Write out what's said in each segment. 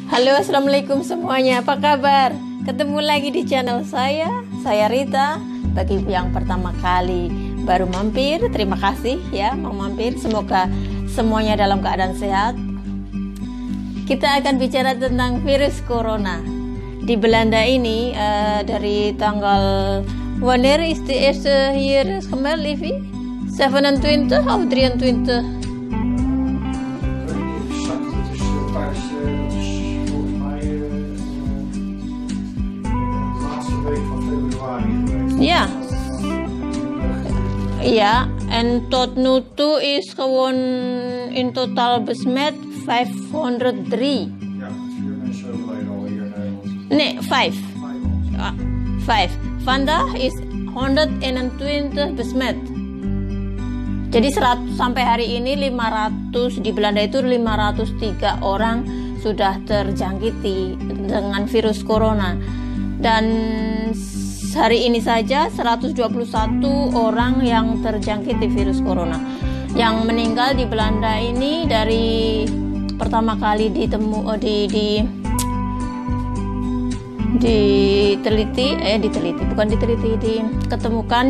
Halo, assalamualaikum semuanya. Apa kabar? Ketemu lagi di channel saya Rita. Bagi yang pertama kali baru mampir, terima kasih ya mau mampir. Semoga semuanya dalam keadaan sehat. Kita akan bicara tentang virus corona. Di Belanda ini dari tanggal wanneer is de eerste hier gemeld, Livi? 27 of 23? Ja. Ja, en tot nu toe is gewoon in totaal besmet 503. Ja, 4 mensen overleden al hier in Nederland. Nee, 5. 5. Vandaag is 121 besmet. Jadi 100, sampai hari ini 500 di Belanda itu 503 orang sudah terjangkiti dengan virus corona. Dan hari ini saja 121 orang yang terjangkit virus corona. Yang meninggal di Belanda ini dari pertama kali diketemukan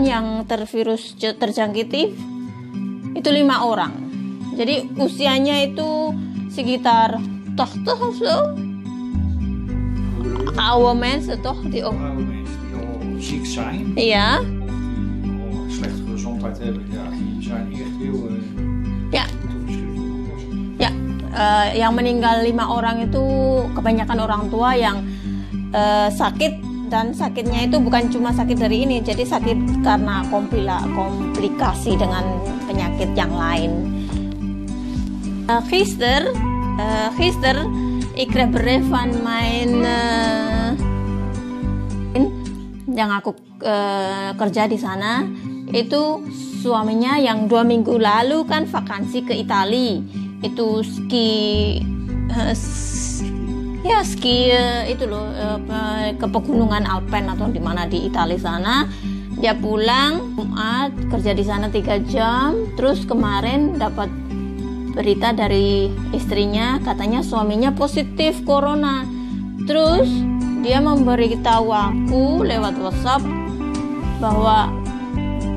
yang tervirus terjangkit itu 5 orang. Jadi usianya itu sekitar oude mensen toch die ook Ziek zijn, ja die al slechte gezondheid hebben, ja, die zijn echt heel ya verschrikkelijk. ya yang meninggal 5 orang itu kebanyakan orang tua yang sakit, dan sakitnya itu bukan cuma sakit dari ini, jadi sakit karena komplikasi dengan penyakit yang lain. Gisteren ik kreeg bericht van mijn yang aku kerja di sana, itu suaminya yang 2 minggu lalu kan vakansi ke Italia, itu ski itu loh, ke pegunungan Alpen atau di mana di Italia sana. Dia pulang Jumat, kerja di sana 3 jam, terus kemarin dapat berita dari istrinya, katanya suaminya positif corona. Terus dia memberitahu aku lewat WhatsApp bahwa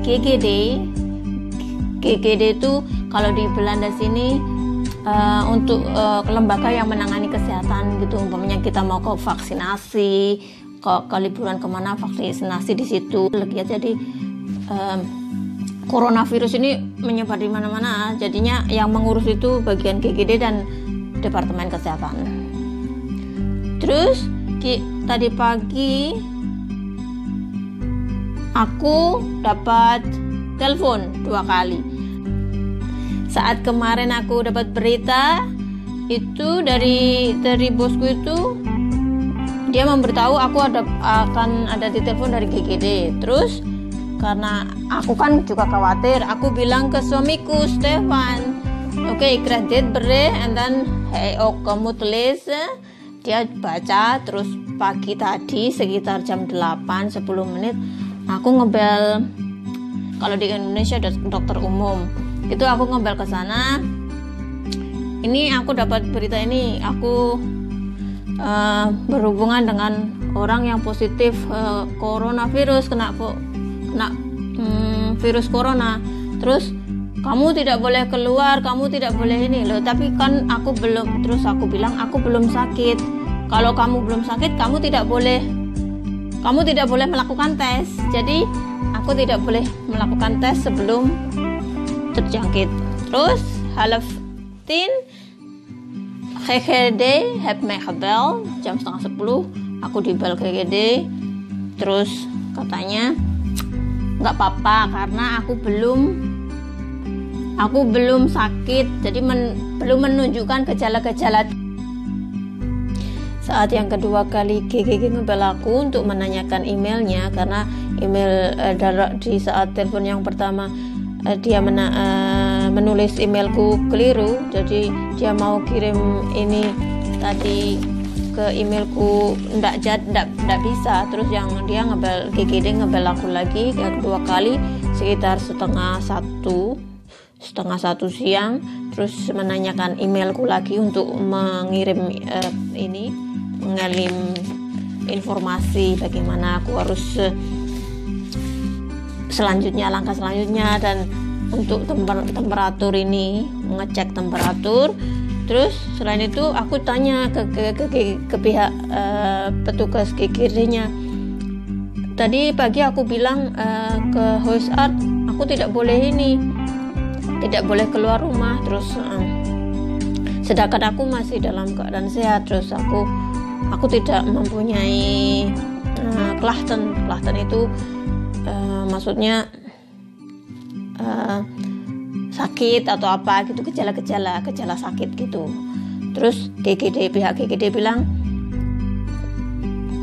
GGD itu kalau di Belanda sini untuk lembaga yang menangani kesehatan gitu. Umpamanya kita mau ke vaksinasi, ke liburan kemana, vaksinasi di situ. Jadi coronavirus ini menyebar di mana-mana. Jadinya yang mengurus itu bagian GGD dan Departemen Kesehatan. Terus tadi pagi aku dapat telepon 2 kali. Saat kemarin aku dapat berita itu dari bosku itu, dia memberitahu aku akan ada di telepon dari GGD. Terus karena aku kan juga khawatir, aku bilang ke suamiku, Stefan, oke, ik krijg dit bericht en dan hij ook moet lezen. Dia baca. Terus pagi tadi sekitar jam 8-10 menit aku ngebel, kalau di Indonesia ada dokter umum, itu aku ngebel ke sana. Ini aku dapat berita ini, aku berhubungan dengan orang yang positif coronavirus, kena virus corona. Terus kamu tidak boleh keluar, kamu tidak boleh ini loh. Tapi kan aku belum. Terus aku bilang aku belum sakit. Kalau kamu belum sakit, kamu tidak boleh melakukan tes. Jadi aku tidak boleh melakukan tes sebelum terjangkit. Terus 9:30 GGD heb mij gebeld, jam 9:30 aku dibel GGD. Terus katanya nggak apa-apa karena aku belum sakit, jadi belum menunjukkan gejala-gejala. Saat yang kedua kali GGG ngebel aku untuk menanyakan emailnya, karena email di saat telepon yang pertama dia menulis emailku keliru, jadi dia mau kirim ini tadi ke emailku ndak bisa. Terus yang dia GGD ngebel aku lagi kedua kali sekitar setengah satu siang. terus menanyakan emailku lagi untuk mengirim mengirim informasi bagaimana aku harus langkah selanjutnya, dan untuk temperatur ini mengecek temperatur. Terus selain itu aku tanya ke pihak petugas GGD-nya. Tadi pagi aku bilang ke host art aku tidak boleh keluar rumah, terus sedangkan aku masih dalam keadaan sehat. Terus aku tidak mempunyai klachten itu maksudnya sakit atau apa gitu, gejala sakit gitu. Terus pihak GGD bilang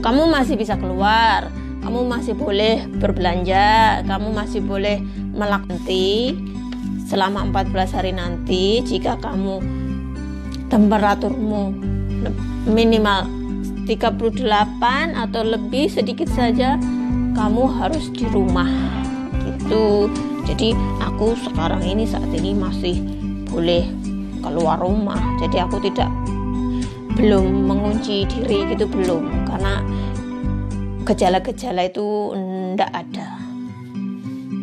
kamu masih bisa keluar, kamu masih boleh berbelanja, kamu masih boleh melakukan selama 14 hari nanti. Jika kamu temperaturmu minimal 38 atau lebih sedikit saja, kamu harus di rumah gitu. Jadi aku saat ini masih boleh keluar rumah. Jadi aku belum mengunci diri gitu, belum, karena gejala-gejala itu ndak ada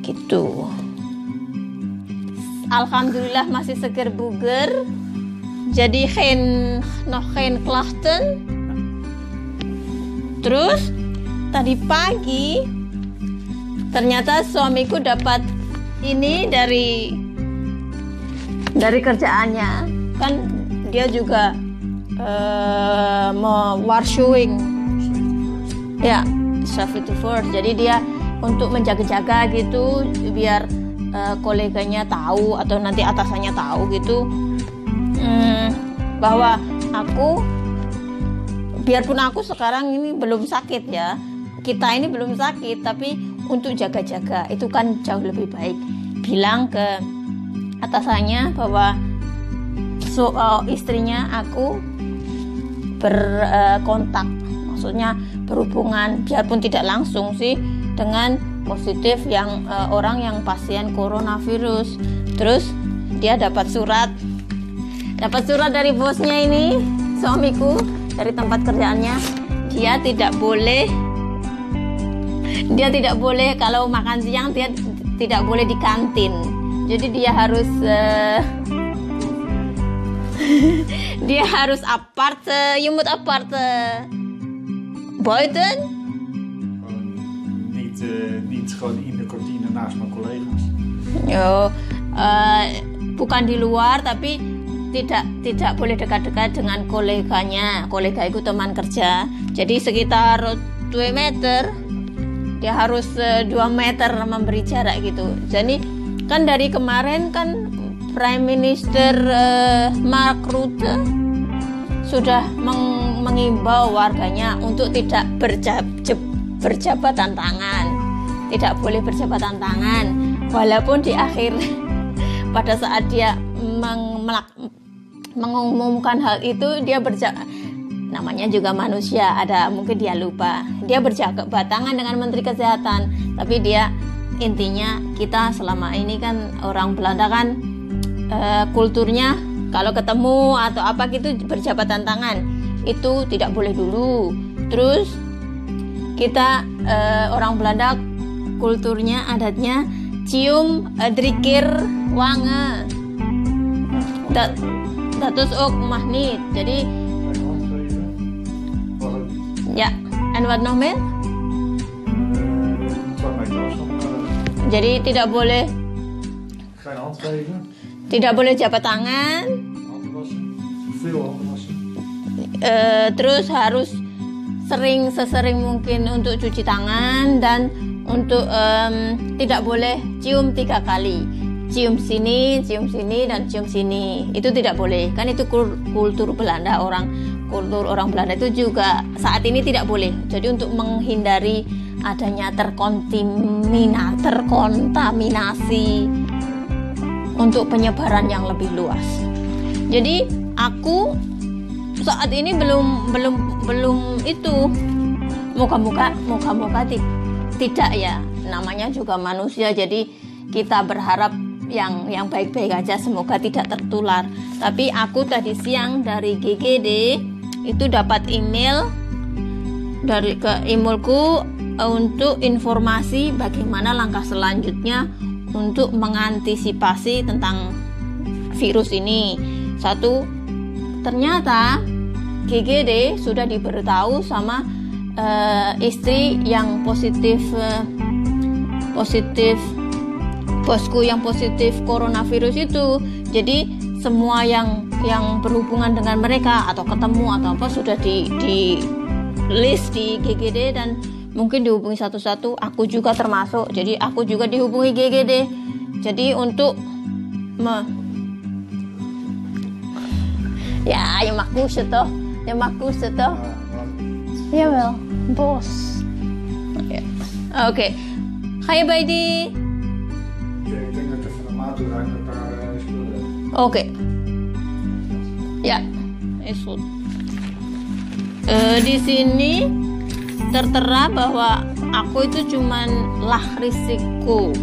gitu. Alhamdulillah masih seger buger. Jadi geen klachten. Terus tadi pagi ternyata suamiku dapat ini dari kerjaannya, kan dia juga mau warshuing ya, safety first. Jadi dia untuk menjaga-jaga gitu, biar koleganya tahu atau nanti atasannya tahu gitu, bahwa biarpun aku sekarang ini belum sakit ya, kita ini belum sakit, tapi untuk jaga-jaga itu kan jauh lebih baik. Bilang ke atasannya bahwa istrinya aku berkontak, maksudnya berhubungan biarpun tidak langsung sih dengan positif yang orang yang pasien coronavirus. Terus dia dapat surat dari bosnya ini, suamiku, dari tempat kerjaannya. Dia tidak boleh kalau makan siang, dia tidak boleh di kantin. Jadi dia harus je moet apart buiten. Niet gewoon in de kantine naast mijn collega's. Bukan di luar, tapi tidak boleh dekat-dekat dengan koleganya. Kolega itu teman kerja. Jadi sekitar 2 meter. Dia harus 2 meter memberi jarak gitu. Jadi kan dari kemarin kan Prime Minister Mark Rutte sudah mengimbau warganya untuk tidak berjabatan tangan, tidak boleh berjabatan tangan. Walaupun di akhir pada saat dia mengumumkan hal itu, dia namanya juga manusia, mungkin dia lupa, dia berjabat tangan dengan Menteri Kesehatan. Tapi dia intinya, kita selama ini kan orang Belanda kan kulturnya kalau ketemu atau apa gitu berjabatan tangan itu tidak boleh dulu. Terus kita orang Belanda kulturnya, adatnya cium drikir wange, dat is ook mag niet. Jadi ya, en wat nog meer? Jadi tidak boleh jabat tangan. Terus harus sesering mungkin untuk cuci tangan, dan untuk tidak boleh cium 3 kali. Cium sini, dan cium sini. Itu tidak boleh. Kan itu kultur Belanda, kultur orang Belanda itu juga saat ini tidak boleh. Jadi untuk menghindari adanya terkontaminasi untuk penyebaran yang lebih luas. Jadi aku saat ini belum itu. Moga-moga tidak ya. Namanya juga manusia. Jadi kita berharap yang baik-baik aja, semoga tidak tertular. Tapi aku tadi siang dari GGD itu dapat email dari ke emailku untuk informasi bagaimana langkah selanjutnya untuk mengantisipasi tentang virus ini. Satu, ternyata GGD sudah diberitahu sama istri yang positif bosku yang positif coronavirus itu. Jadi semua yang berhubungan dengan mereka atau ketemu atau apa sudah di list di GGD dan mungkin dihubungi satu-satu. Aku juga termasuk, jadi aku juga dihubungi GGD. Jadi untuk yang maksud toh ja wel bos. Oké. Ga je bij die? Ja, ik denk dat ik even naar Maat toe ga en een paar spullen heb. Oké. Ya, is goed. Di sini tertera bahwa aku itu cuman lah risiko.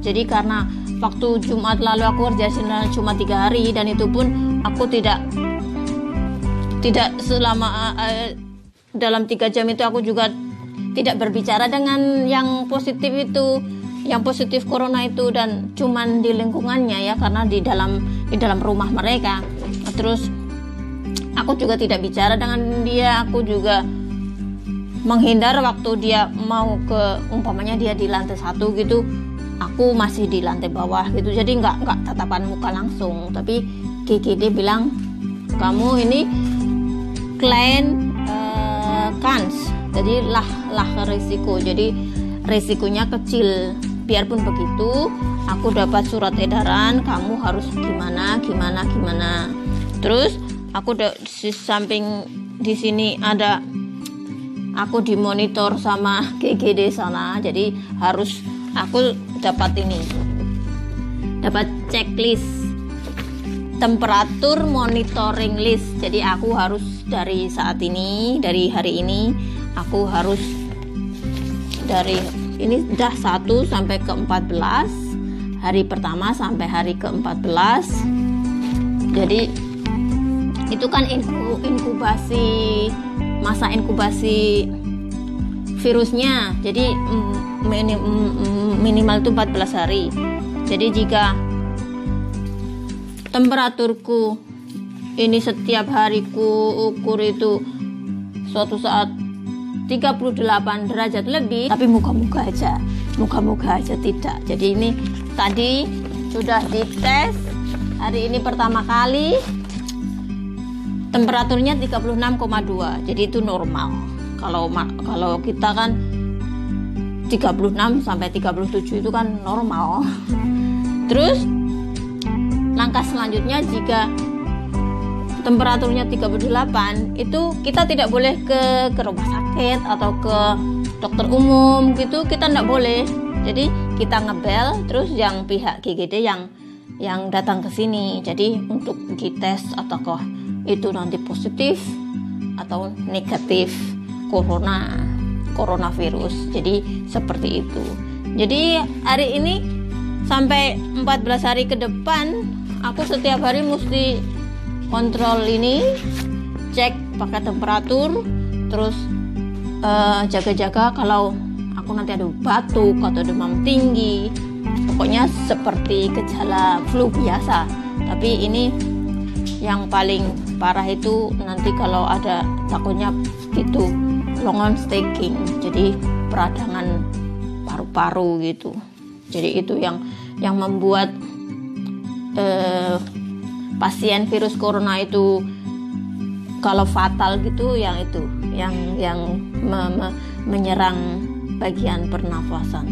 Jadi karena waktu Jumat lalu aku kerja cuma 3 hari dan itu pun aku tidak selama dalam 3 jam itu aku juga tidak berbicara dengan yang positif itu, yang positif corona itu, dan cuman di lingkungannya ya, karena di dalam rumah mereka. Terus aku juga tidak bicara dengan dia, aku juga menghindar waktu dia mau umpamanya dia di lantai 1 gitu, aku masih di lantai bawah gitu, jadi nggak tatapan muka langsung. Tapi GGD bilang kamu ini klein kans, jadi lah risiko, jadi risikonya kecil. Biarpun begitu, aku dapat surat edaran kamu harus gimana. Terus aku di samping di sini ada aku dimonitor sama GGD sana, jadi harus aku dapat checklist temperatur monitoring list. Jadi aku harus dari hari ini aku harus dari ini dah 1 sampai ke 14, hari pertama sampai hari ke 14. Jadi itu kan masa inkubasi virusnya, jadi minimal itu 14 hari. Jadi jika temperaturku ini setiap hariku ukur itu suatu saat 38 derajat lebih, tapi moga-moga aja tidak. Jadi ini tadi sudah dites, hari ini pertama kali temperaturnya 36,2, jadi itu normal. Kalau kita kan 36 sampai 37 itu kan normal. Terus langkah selanjutnya, jika temperaturnya 38 itu kita tidak boleh ke rumah sakit atau ke dokter umum gitu, kita tidak boleh. Jadi kita ngebel, terus yang pihak GGD yang datang ke sini, jadi untuk dites ataukah itu nanti positif atau negatif coronavirus. Jadi seperti itu. Jadi hari ini sampai 14 hari ke depan aku setiap hari mesti kontrol ini, cek pakai temperatur, terus jaga-jaga kalau aku nanti ada batuk atau demam tinggi, pokoknya seperti gejala flu biasa. Tapi ini yang paling parah itu nanti kalau ada, takutnya itu longan staking, jadi peradangan paru-paru gitu. Jadi itu yang membuat pasien virus corona itu kalau fatal gitu, yang menyerang bagian pernafasan.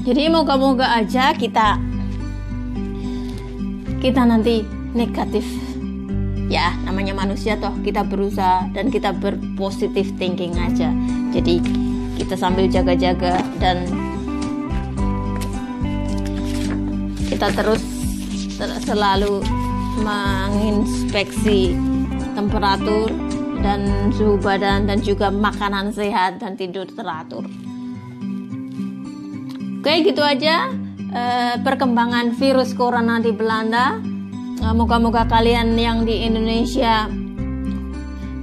Jadi moga-moga aja kita nanti negatif ya, namanya manusia toh, kita berusaha dan kita berpositif thinking aja. Jadi kita sambil jaga-jaga dan kita terus selalu menginspeksi temperatur dan suhu badan dan juga makanan sehat dan tidur teratur. Oke, gitu aja perkembangan virus corona di Belanda. Moga-moga kalian yang di Indonesia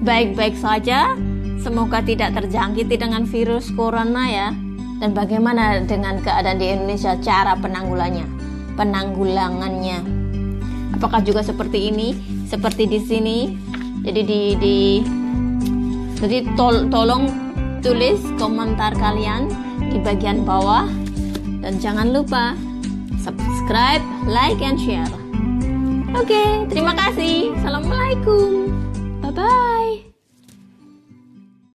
baik-baik saja. Semoga tidak terjangkiti dengan virus corona ya. Dan bagaimana dengan keadaan di Indonesia, cara penanggulangannya? Apakah juga seperti ini, seperti di sini? Jadi tolong tulis komentar kalian di bagian bawah, dan jangan lupa subscribe, like, and share. Oke, terima kasih. Assalamualaikum. Bye-bye.